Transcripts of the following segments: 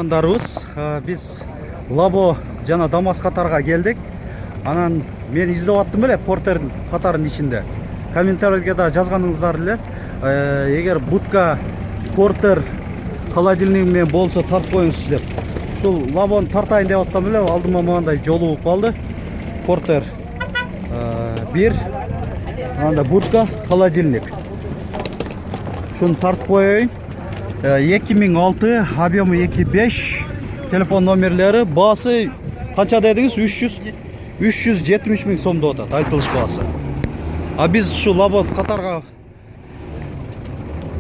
тыңдармандарыбыз, биз Лабо жана Дамас катарга келдик. Анан мен издеп аттым эле Портер катарынын ичинде. Комментарийлерге да жазганыңыздар эле. Эгер будка Портер холодильник менен болсо тартып коюңуз деп. Ушул Лабону тартайын деп атсам эле алдыма мындай жолугуп калды. Портер 1, анда будка холодильник. Шуну тартып коеюн. 2006, объемы 2.5, телефон номерлері, басы қанша дедіңіз? 370 мың сом деп атат, айтылыш басы. А біз шу Лабо катарга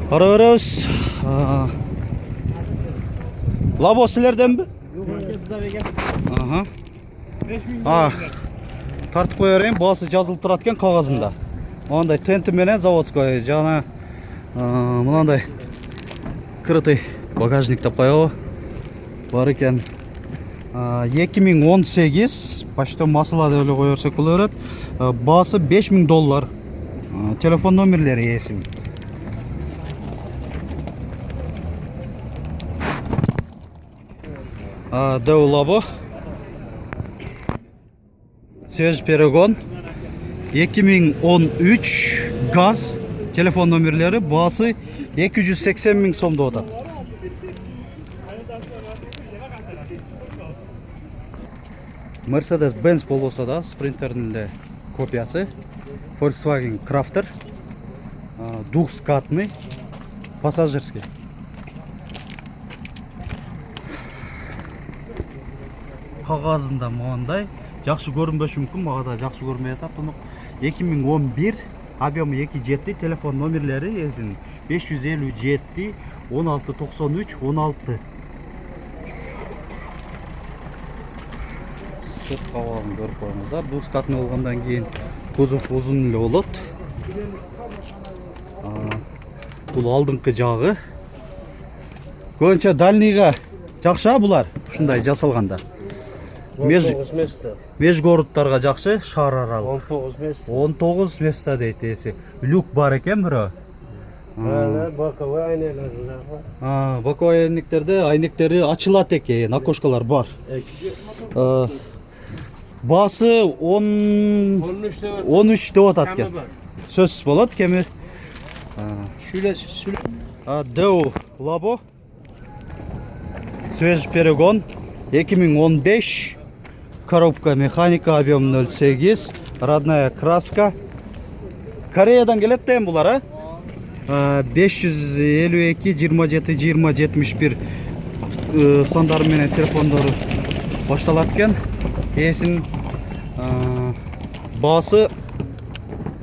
кара беребиз. Лабо силерден бе? Тартып кое берейин, басы жазылып турат экен кагазында. Мындай тенти менен заводской, жана мындай крытый багажник деп коебу бар экен. 2018 почти масыла деп эле кое берсек боло берет. Басы $5000. Телефон номерлери эсин. Дэу Лабо Свежий перегон 2013 газ. Телефон номерлери, басы 280 мың сом деп атат. Mercedes-Benz болбосо да спринтердин эле копиясы. Volkswagen Crafter, двухскатный, пассажирский. Кагазында мындай жакшы көрүнбөшү мүмкүн, мага да жакшы көрүнбөй атат. 2011, объемы 2.7, телефон номерлери эсин 557 1693 16. Сырт кабагын көрүп коюңуздар. Двускатный болгондон кийин кузов узун эле болот. Бул алдыңкы жагы. Көбүнчө дальныйга жакшы булар, ушундай жасалганда. Межгородтарга жакшы, шаар аралык. 19 места дейт эси. Люк бар экен бирөө. Боковой айнелер бар. Боковой айнектерде айнектери ачылат экен, окошкалар бар. Басы 13 деп атат экен. Сөзсүз болот, кеми. Дэу Лабо Свежий перегон 2015, коробка механика, объем 0.8, родная краска. Кореядан келет дейм булар, 552 27 20 71 сандары менен телефондору башталат экен. Эсин басы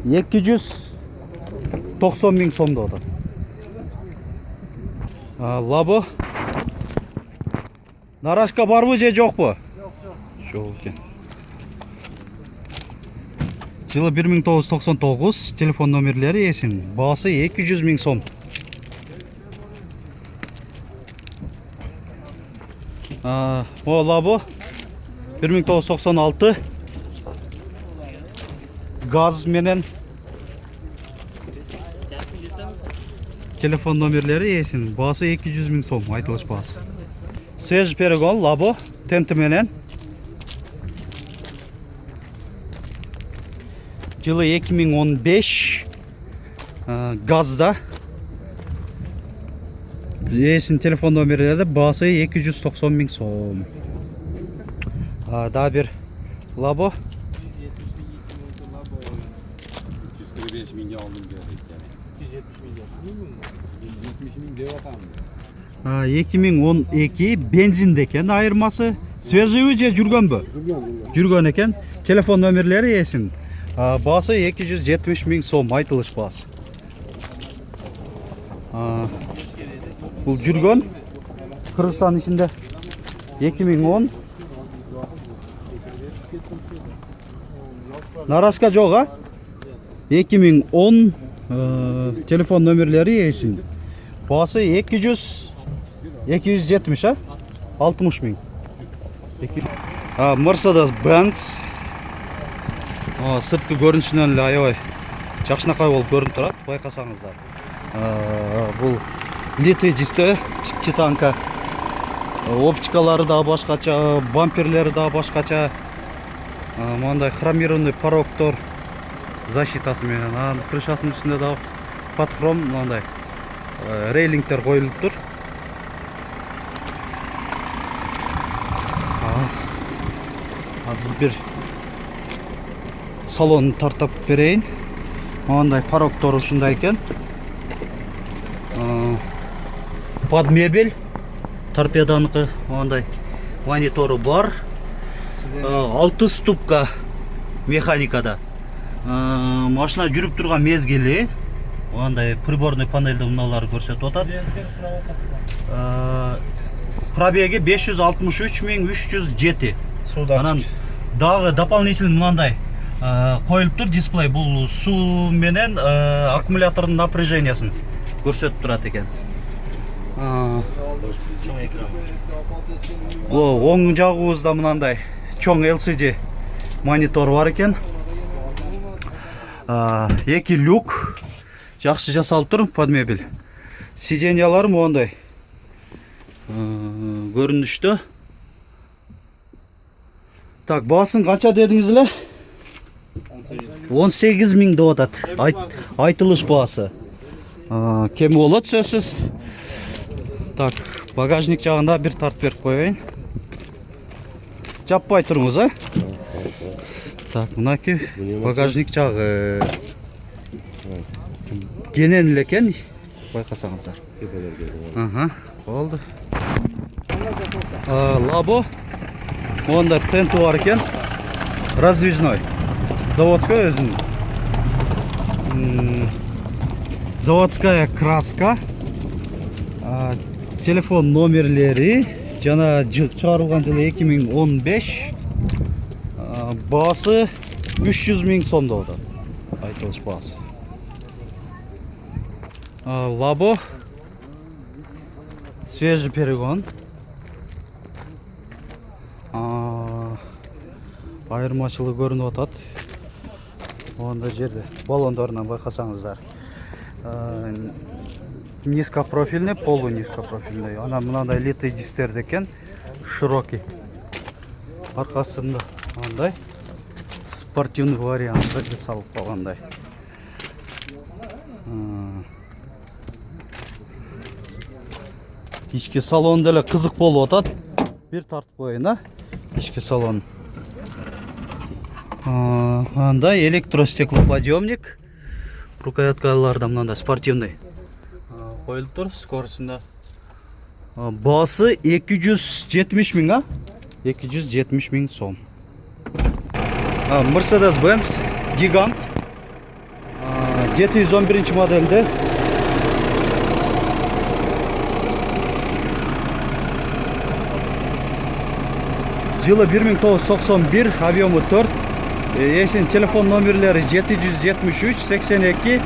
290 мың сом деп атат. Лабо нарашка барбы же жокпу? Жок экен. Жылы 1999, телефон номерлери эсин, басы 200 мың сом. О Лабо 1996, газ менен телефон номерлери эсин, басы 200 мың сом, айтылыш басы. Свежий перегон Лабо тенти менен. Жылы 2015, газда. Эсин телефон номерлери, басы 290 мың сом. Да бир Лабо 145 миңге алдым дедик. 170 миң деп атам. 2012 бензинде экен айырмасы. Свежийби же жүргөнбү? Жүргөн экен. Телефон номерлери эсин, басы 270 мың сом, айтылыш басы. Бул жүргөн Кыргызстан ичинде 2010. Нараска жок, 2010, телефон номерлери эсин, басы 270, 60 мың. Mercedes-Benz сырткы көрүнүшүнөн эле аябай жакшынакай болуп көрүнүп турат, байкасаңыздар. Бул литый чистый читанка. Оптикалары да башкача, бамперлери да башкача. Мындай хромированный порогтор защитасы менен. Анан крышасынын үстүндө да подхром мындай рейлингтер коюлуптур. Азыр бир салонун тартап берейин. Мындай порогтор ушундай экен. Под мебель торпеданыкы мындай монитору бар. 6 ступка механикада. Машина жүрүп турган мезгили мындай приборный панельде мыналарды көрсөтүп атат. Пробеги 563.307. Анан дагы дополнительный мындай коюлуптур дисплей. Бул суу менен аккумулятордун напряжениясын көрсөтүп турат экен. Оң жагыбызда мындай чоң LCD монитор бар экен. 2 люк жакшы жасалып тур, под мебель. Сиденьялар мондай көрүнүштө. Так, баасын канча дедиңиз эле? 18.000 деп атат. Айтылыш баасы. Кем болот сөзсүз. Так, багажник жагында бир тартып берип коеюн. Жаппай туруңуз, а? Так, мынаки багажник жагы. Кенен эле экен, байкасаңыздар. Болду. Лабо. Монда тенти бар экен. Раздвижной. Заводской өзүнүн. Заводская краска. Телефон номерлери жана чыгарылган жылы 2015. Баасы 300.000 сом деп атат. Айтылыш баасы. Лабо. Свежий перегон. Айырмачылыгы көрүнүп атат. Онда жерде баллондорунан байкасаңыздар. Низкопрофильный, полунизкопрофильный. Ана мынандай литый дисктер экен, широкий. Аркасында андай спортивный вариантта жасалып калгандай. Ички салон деле кызык болуп атат. Бир тартып коеюн, а? Ички салон. Андай электростеклоподъемник. Рукояткаларда мынандай спортивный коюлуп тур, скоростунда. Баасы 270.000, а? 270.000 сом. Mercedes-Benz Gigant 711 модельде. Жылы 1991, объемы 4. Есен телефон номерлери 773 82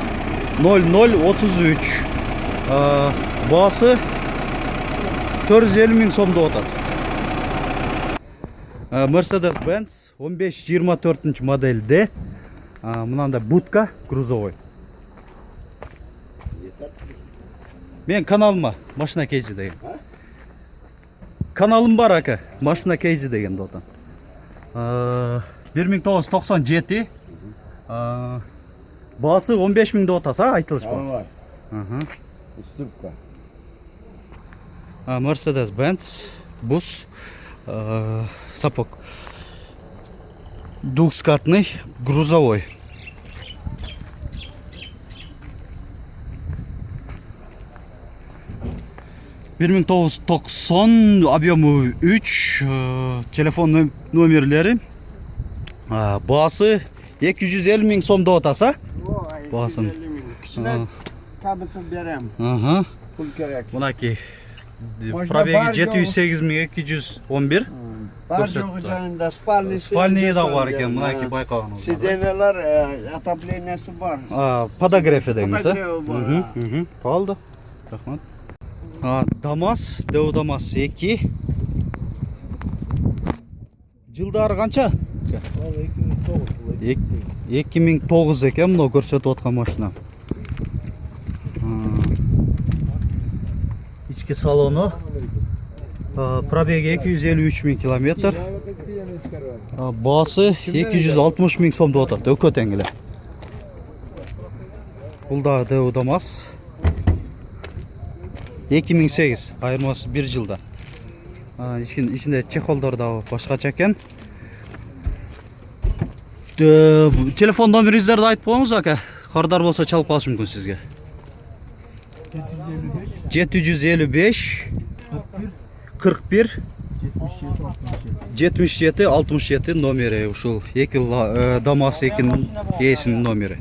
0033. Баасы 450.000 сом деп атат. Mercedes-Benz 1524 модельде. Мынандай будка грузовой. Мен каналыма машина кейжи деген. Каналым бар ака, машина кейжи деген деп атат. 1997. Баасы 15.000 деп атат, айтылыш баасы. Уступка. Mercedes-Benz бус сапог. Двухскатный грузовой. $1990, объемы 3, телефон номерлери. Баасы 250.000 сом деп атаса? Баасын. Кичине табытып берем. Пул керек. Мынаки пробеги 708.211. Бар жогу жанында спальный да бар экен, мынаки байкаганыңыз. Сиденьялар отоплениясы бар. Подогрев деңиз, а? Болду. Рахмат. ДАМАЗ, Дэу ДАМАЗ 2. Жылдары канча? 2009 экен мына көрсөтүп аткан машина. Ички салону Пробеги 253 000 километр. Басы 260 000 сом деп атат, өкө тең эле. Бул да ДУ ДАМАЗ. 2008, айырмасы 1 жылда. Ичинде чехолдор да башкача экен. Телефон номериңиздерди айтып коюңуз ака. Кардар болсо чалып калыш мүмкүн сизге. 755 41 77 67 номери ушул эки ДАМАЗ экинин ээсинин номери.